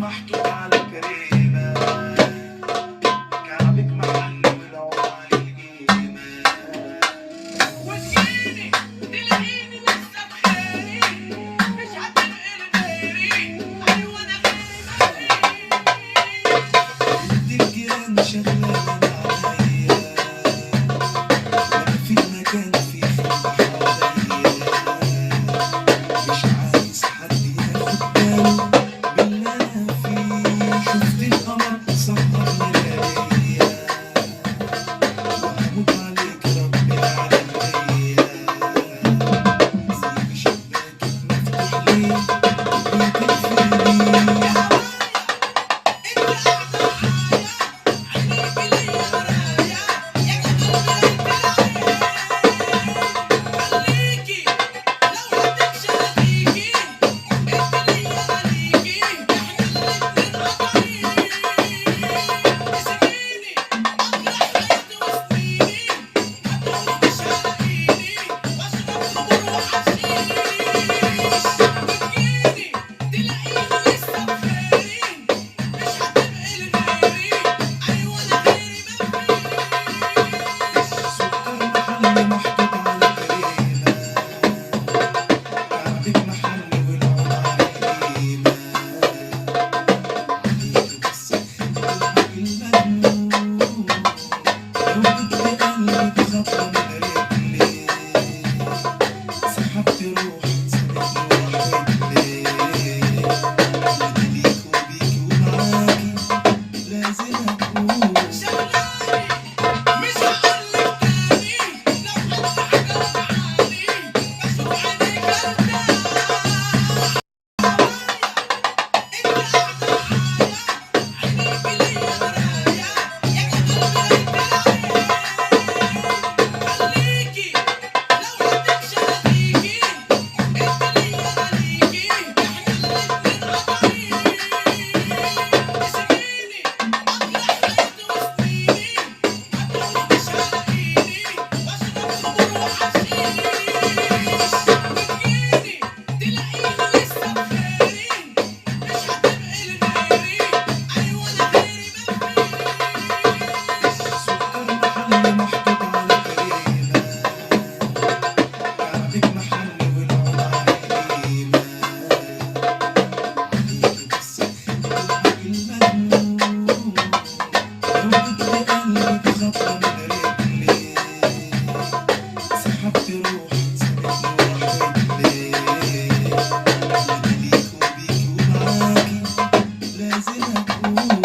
محطوط على كريمة، كعبك محل والعمر القيمة. وتجيني تلاقيني لسه بخيري، مش هتنقل غيري، ايوه انا غيري مفيش. ودي الجيران شغالة عليا، وانا في المكان في خلق حواليا، مش عايز حد ياخد باله باللي انا فيه. شفت القمر سهرني لياليا، وهموت عليك رب العالمية. سيب شباكك مفتوح ليه وبتقفليه؟ يا هوايا انت قاعده معايا، عينيكي ليا مرايا، يا جمال بنت العين. خليكي لو هتمشي هديكي، انت ليا ماليكي، احنا الاتنين قطعين. تسيبيني اطلع حياتي وسنيني، هتقولي مش هلاقيني، واشرب خمور وحشيش. وتجيني تلاقيني لسه بخيري، مش هتنقل غيري، ايوه انا غيري مفيش. سكر محل محطوط على كريمة، كعبك محل والعمر القيمة. عليك بس الخلق المجنون، لو جبت قلبك خطوة من رجلي، سحبت روحي سابتني وحدي. أنا ليك وبيكي ومعاكي لازم أكون. شغلاني مش هقولك تاني، لو حد حاجة وجعاني بشوف عينيك ارتاح. هوايا انت قاعدة معايا، عينيكي ليا مرايا، يا جمال بنت العين. خليكي لو هتمشي هديكي، انت ليا ماليكي، احنا الاتنين قطعين. تسيبيني اطلع حياتي وسنيني، هتقولي مش هلاقيني، واشرب خمور وحشيش. وتجيني تلاقيني لسه بخيري، مش هتنقل غيري، ايوه انا غيري مفيش. سكر محل محطوط على كريمة، كعبك محل والعمر القيمة. عليك بس الخلق المجنون، لو جبت قلبك خطوة من رجلي، سحبت روحي سابتني وحدي. أنا ليك وبيكي ومعاكي لازم أكون.